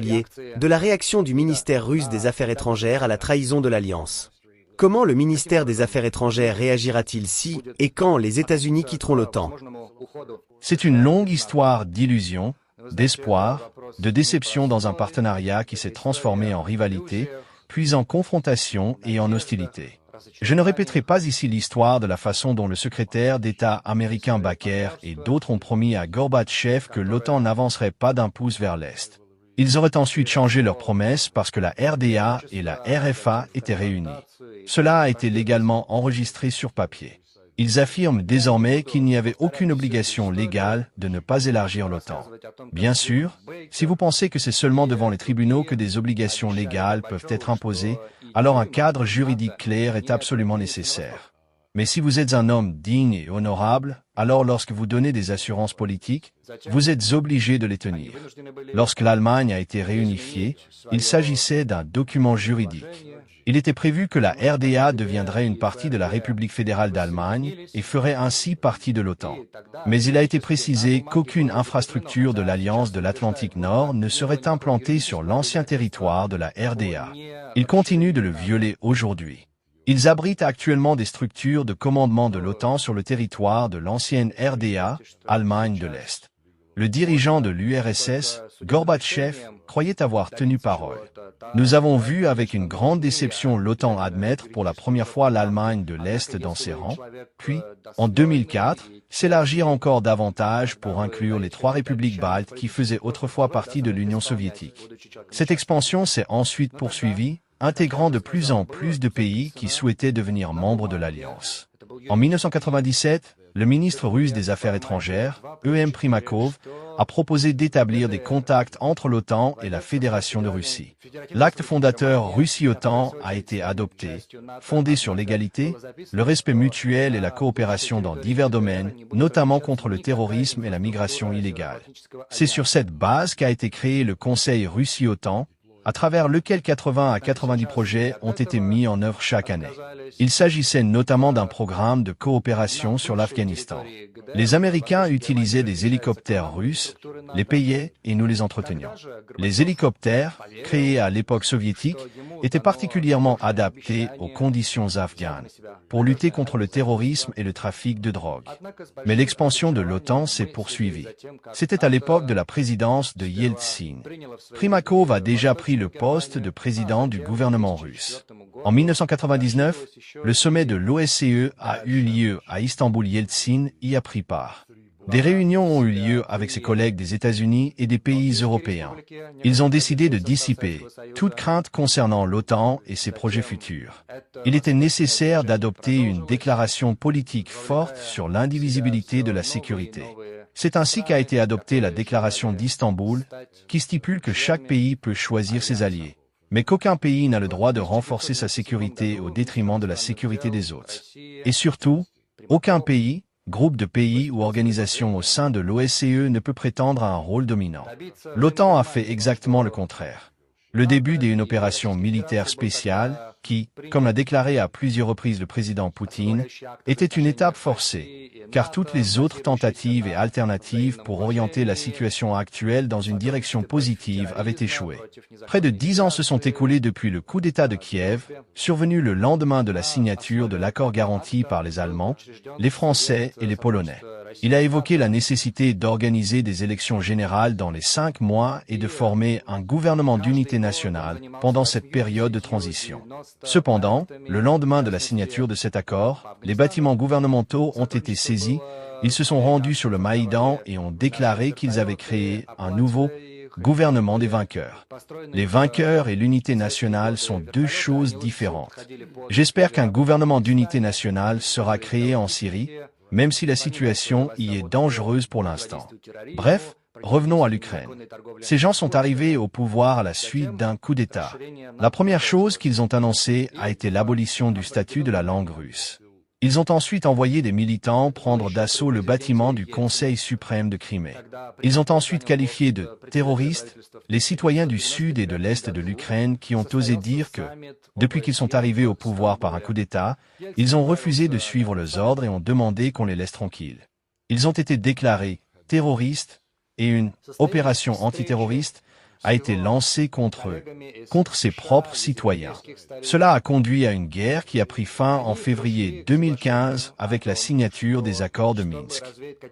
de la réaction du ministère russe des Affaires étrangères à la trahison de l'Alliance. Comment le ministère des Affaires étrangères réagira-t-il si et quand les États-Unis quitteront l'OTAN? C'est une longue histoire d'illusions, d'espoir, de déception dans un partenariat qui s'est transformé en rivalité, puis en confrontation et en hostilité. Je ne répéterai pas ici l'histoire de la façon dont le secrétaire d'État américain Baker et d'autres ont promis à Gorbatchev que l'OTAN n'avancerait pas d'un pouce vers l'Est. Ils auraient ensuite changé leurs promesses parce que la RDA et la RFA étaient réunies. Cela a été légalement enregistré sur papier. Ils affirment désormais qu'il n'y avait aucune obligation légale de ne pas élargir l'OTAN. Bien sûr, si vous pensez que c'est seulement devant les tribunaux que des obligations légales peuvent être imposées, alors un cadre juridique clair est absolument nécessaire. Mais si vous êtes un homme digne et honorable, alors lorsque vous donnez des assurances politiques, vous êtes obligé de les tenir. Lorsque l'Allemagne a été réunifiée, il s'agissait d'un document juridique. Il était prévu que la RDA deviendrait une partie de la République fédérale d'Allemagne et ferait ainsi partie de l'OTAN. Mais il a été précisé qu'aucune infrastructure de l'Alliance de l'Atlantique Nord ne serait implantée sur l'ancien territoire de la RDA. Ils continuent de le violer aujourd'hui. Ils abritent actuellement des structures de commandement de l'OTAN sur le territoire de l'ancienne RDA, Allemagne de l'Est. Le dirigeant de l'URSS, Gorbatchev, croyait avoir tenu parole. Nous avons vu avec une grande déception l'OTAN admettre pour la première fois l'Allemagne de l'Est dans ses rangs, puis, en 2004, s'élargir encore davantage pour inclure les 3 républiques baltes qui faisaient autrefois partie de l'Union soviétique. Cette expansion s'est ensuite poursuivie, intégrant de plus en plus de pays qui souhaitaient devenir membres de l'Alliance. En 1997, le ministre russe des Affaires étrangères, E.M. Primakov, a proposé d'établir des contacts entre l'OTAN et la Fédération de Russie. L'acte fondateur Russie-OTAN a été adopté, fondé sur l'égalité, le respect mutuel et la coopération dans divers domaines, notamment contre le terrorisme et la migration illégale. C'est sur cette base qu'a été créé le Conseil Russie-OTAN, à travers lequel 80 à 90 projets ont été mis en œuvre chaque année. Il s'agissait notamment d'un programme de coopération sur l'Afghanistan. Les Américains utilisaient des hélicoptères russes, les payaient et nous les entretenions. Les hélicoptères, créés à l'époque soviétique, étaient particulièrement adaptés aux conditions afghanes, pour lutter contre le terrorisme et le trafic de drogue. Mais l'expansion de l'OTAN s'est poursuivie. C'était à l'époque de la présidence de Yeltsin. Primakov a déjà pris le poste de président du gouvernement russe. En 1999, le sommet de l'OSCE a eu lieu à Istanbul. Yeltsin y a pris part. Des réunions ont eu lieu avec ses collègues des États-Unis et des pays européens. Ils ont décidé de dissiper toute crainte concernant l'OTAN et ses projets futurs. Il était nécessaire d'adopter une déclaration politique forte sur l'indivisibilité de la sécurité. C'est ainsi qu'a été adoptée la déclaration d'Istanbul, qui stipule que chaque pays peut choisir ses alliés, mais qu'aucun pays n'a le droit de renforcer sa sécurité au détriment de la sécurité des autres. Et surtout, aucun pays, groupe de pays ou organisation au sein de l'OSCE ne peut prétendre à un rôle dominant. L'OTAN a fait exactement le contraire. Le début d'une opération militaire spéciale, qui, comme l'a déclaré à plusieurs reprises le président Poutine, était une étape forcée, car toutes les autres tentatives et alternatives pour orienter la situation actuelle dans une direction positive avaient échoué. Près de 10 ans se sont écoulés depuis le coup d'État de Kiev, survenu le lendemain de la signature de l'accord garanti par les Allemands, les Français et les Polonais. Il a évoqué la nécessité d'organiser des élections générales dans les 5 mois et de former un gouvernement d'unité nationale pendant cette période de transition. Cependant, le lendemain de la signature de cet accord, les bâtiments gouvernementaux ont été saisis, ils se sont rendus sur le Maïdan et ont déclaré qu'ils avaient créé un nouveau gouvernement des vainqueurs. Les vainqueurs et l'unité nationale sont 2 choses différentes. J'espère qu'un gouvernement d'unité nationale sera créé en Syrie, même si la situation y est dangereuse pour l'instant. Bref, revenons à l'Ukraine. Ces gens sont arrivés au pouvoir à la suite d'un coup d'État. La première chose qu'ils ont annoncée a été l'abolition du statut de la langue russe. Ils ont ensuite envoyé des militants prendre d'assaut le bâtiment du Conseil suprême de Crimée. Ils ont ensuite qualifié de terroristes les citoyens du sud et de l'est de l'Ukraine qui ont osé dire que, depuis qu'ils sont arrivés au pouvoir par un coup d'État, ils ont refusé de suivre leurs ordres et ont demandé qu'on les laisse tranquilles. Ils ont été déclarés terroristes et une opération antiterroriste a été lancé contre eux, contre ses propres citoyens. Cela a conduit à une guerre qui a pris fin en février 2015 avec la signature des accords de Minsk.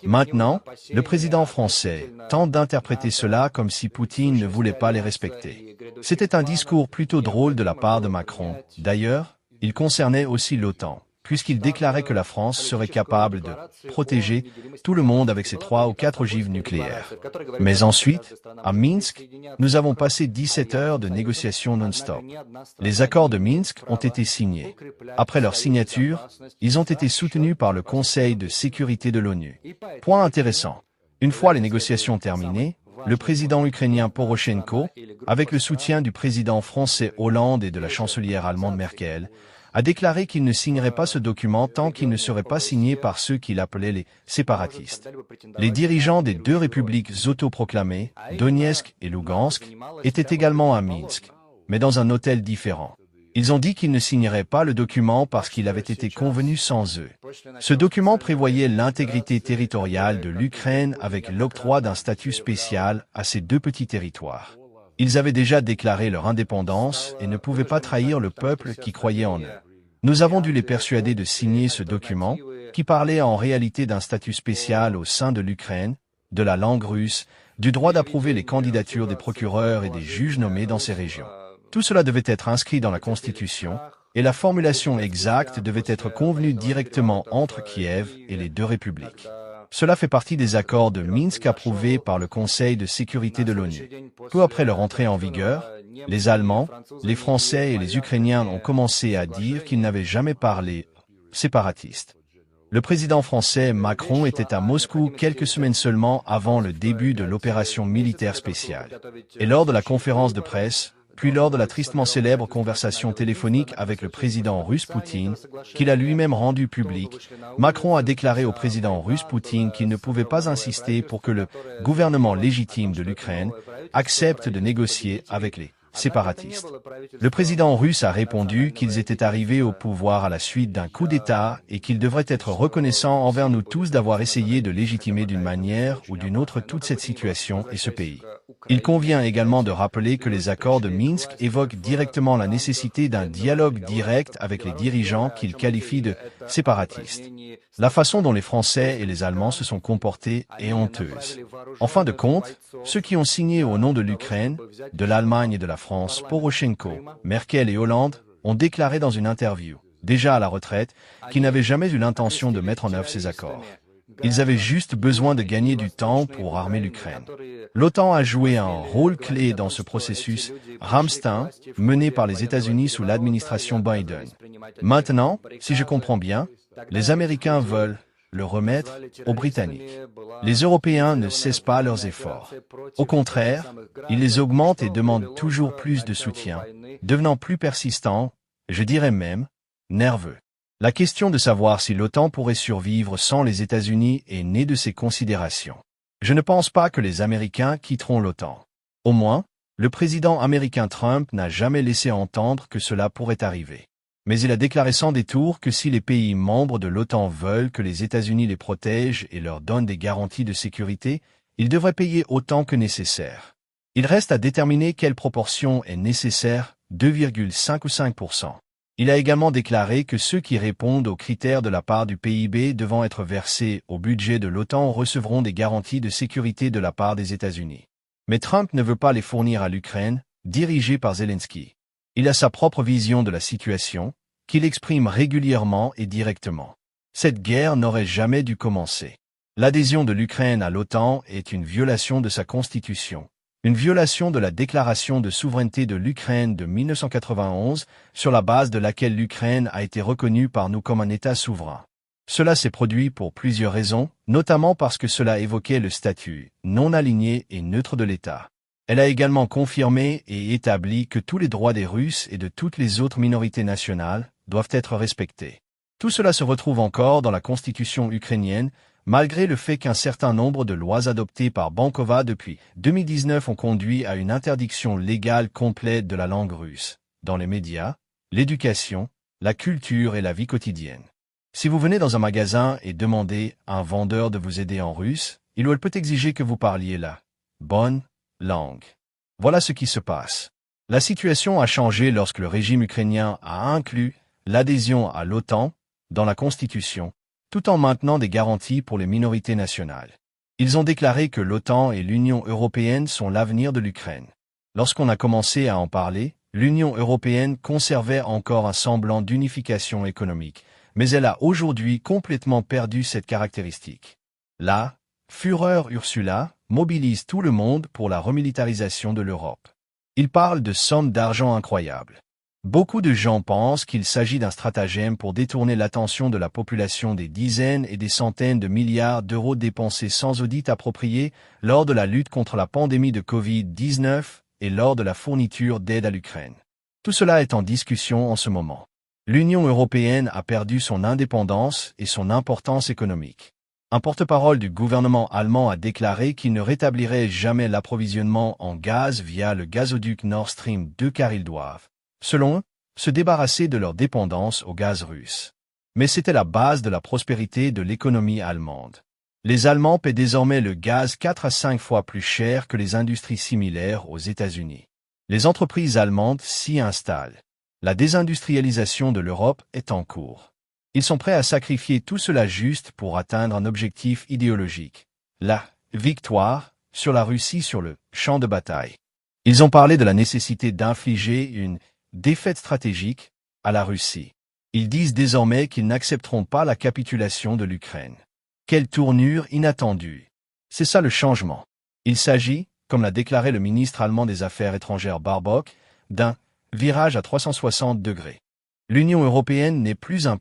Maintenant, le président français tente d'interpréter cela comme si Poutine ne voulait pas les respecter. C'était un discours plutôt drôle de la part de Macron. D'ailleurs, il concernait aussi l'OTAN, puisqu'il déclarait que la France serait capable de protéger tout le monde avec ses 3 ou 4 ogives nucléaires. Mais ensuite, à Minsk, nous avons passé 17 heures de négociations non-stop. Les accords de Minsk ont été signés. Après leur signature, ils ont été soutenus par le Conseil de sécurité de l'ONU. Point intéressant. Une fois les négociations terminées, le président ukrainien Poroshenko, avec le soutien du président français Hollande et de la chancelière allemande Merkel, a déclaré qu'il ne signerait pas ce document tant qu'il ne serait pas signé par ceux qu'il appelait les séparatistes. Les dirigeants des 2 républiques autoproclamées, Donetsk et Lugansk, étaient également à Minsk, mais dans un hôtel différent. Ils ont dit qu'ils ne signeraient pas le document parce qu'il avait été convenu sans eux. Ce document prévoyait l'intégrité territoriale de l'Ukraine avec l'octroi d'un statut spécial à ces 2 petits territoires. Ils avaient déjà déclaré leur indépendance et ne pouvaient pas trahir le peuple qui croyait en eux. Nous avons dû les persuader de signer ce document, qui parlait en réalité d'un statut spécial au sein de l'Ukraine, de la langue russe, du droit d'approuver les candidatures des procureurs et des juges nommés dans ces régions. Tout cela devait être inscrit dans la Constitution, et la formulation exacte devait être convenue directement entre Kiev et les 2 républiques. Cela fait partie des accords de Minsk approuvés par le Conseil de sécurité de l'ONU. Peu après leur entrée en vigueur, les Allemands, les Français et les Ukrainiens ont commencé à dire qu'ils n'avaient jamais parlé séparatiste. Le président français Macron était à Moscou quelques semaines seulement avant le début de l'opération militaire spéciale. Et lors de la conférence de presse, puis lors de la tristement célèbre conversation téléphonique avec le président russe Poutine, qu'il a lui-même rendu publique, Macron a déclaré au président russe Poutine qu'il ne pouvait pas insister pour que le gouvernement légitime de l'Ukraine accepte de négocier avec les séparatistes. Le président russe a répondu qu'ils étaient arrivés au pouvoir à la suite d'un coup d'État et qu'ils devraient être reconnaissants envers nous tous d'avoir essayé de légitimer d'une manière ou d'une autre toute cette situation et ce pays. Il convient également de rappeler que les accords de Minsk évoquent directement la nécessité d'un dialogue direct avec les dirigeants qu'ils qualifient de séparatistes. La façon dont les Français et les Allemands se sont comportés est honteuse. En fin de compte, ceux qui ont signé au nom de l'Ukraine, de l'Allemagne et de la France, Poroshenko, Merkel et Hollande, ont déclaré dans une interview, déjà à la retraite, qu'ils n'avaient jamais eu l'intention de mettre en œuvre ces accords. Ils avaient juste besoin de gagner du temps pour armer l'Ukraine. L'OTAN a joué un rôle clé dans ce processus Ramstein, mené par les États-Unis sous l'administration Biden. Maintenant, si je comprends bien, les Américains veulent le remettre aux Britanniques. Les Européens ne cessent pas leurs efforts. Au contraire, ils les augmentent et demandent toujours plus de soutien, devenant plus persistants, je dirais même, nerveux. La question de savoir si l'OTAN pourrait survivre sans les États-Unis est née de ces considérations. Je ne pense pas que les Américains quitteront l'OTAN. Au moins, le président américain Trump n'a jamais laissé entendre que cela pourrait arriver. Mais il a déclaré sans détour que si les pays membres de l'OTAN veulent que les États-Unis les protègent et leur donnent des garanties de sécurité, ils devraient payer autant que nécessaire. Il reste à déterminer quelle proportion est nécessaire, 2,5 ou 5%. Il a également déclaré que ceux qui répondent aux critères de la part du PIB devant être versés au budget de l'OTAN recevront des garanties de sécurité de la part des États-Unis. Mais Trump ne veut pas les fournir à l'Ukraine, dirigée par Zelensky. Il a sa propre vision de la situation, qu'il exprime régulièrement et directement. Cette guerre n'aurait jamais dû commencer. L'adhésion de l'Ukraine à l'OTAN est une violation de sa constitution. Une violation de la déclaration de souveraineté de l'Ukraine de 1991, sur la base de laquelle l'Ukraine a été reconnue par nous comme un État souverain. Cela s'est produit pour plusieurs raisons, notamment parce que cela évoquait le statut non aligné et neutre de l'État. Elle a également confirmé et établi que tous les droits des Russes et de toutes les autres minorités nationales doivent être respectés. Tout cela se retrouve encore dans la constitution ukrainienne, malgré le fait qu'un certain nombre de lois adoptées par Bankova depuis 2019 ont conduit à une interdiction légale complète de la langue russe, dans les médias, l'éducation, la culture et la vie quotidienne. Si vous venez dans un magasin et demandez à un vendeur de vous aider en russe, il ou elle peut exiger que vous parliez la bonne langue. Voilà ce qui se passe. La situation a changé lorsque le régime ukrainien a inclus l'adhésion à l'OTAN dans la Constitution, tout en maintenant des garanties pour les minorités nationales. Ils ont déclaré que l'OTAN et l'Union européenne sont l'avenir de l'Ukraine. Lorsqu'on a commencé à en parler, l'Union européenne conservait encore un semblant d'unification économique, mais elle a aujourd'hui complètement perdu cette caractéristique. La fureur Ursula mobilise tout le monde pour la remilitarisation de l'Europe. Il parle de sommes d'argent incroyables. Beaucoup de gens pensent qu'il s'agit d'un stratagème pour détourner l'attention de la population des dizaines et des centaines de milliards d'euros dépensés sans audit approprié lors de la lutte contre la pandémie de Covid-19 et lors de la fourniture d'aide à l'Ukraine. Tout cela est en discussion en ce moment. L'Union européenne a perdu son indépendance et son importance économique. Un porte-parole du gouvernement allemand a déclaré qu'il ne rétablirait jamais l'approvisionnement en gaz via le gazoduc Nord Stream 2 car ils doivent, selon eux, se débarrasser de leur dépendance au gaz russe. Mais c'était la base de la prospérité de l'économie allemande. Les Allemands paient désormais le gaz 4 à 5 fois plus cher que les industries similaires aux États-Unis. Les entreprises allemandes s'y installent. La désindustrialisation de l'Europe est en cours. Ils sont prêts à sacrifier tout cela juste pour atteindre un objectif idéologique. La victoire sur la Russie sur le champ de bataille. Ils ont parlé de la nécessité d'infliger une défaite stratégique à la Russie. Ils disent désormais qu'ils n'accepteront pas la capitulation de l'Ukraine. Quelle tournure inattendue! C'est ça le changement. Il s'agit, comme l'a déclaré le ministre allemand des Affaires étrangères Baerbock, d'un virage à 360 degrés. L'Union européenne n'est plus un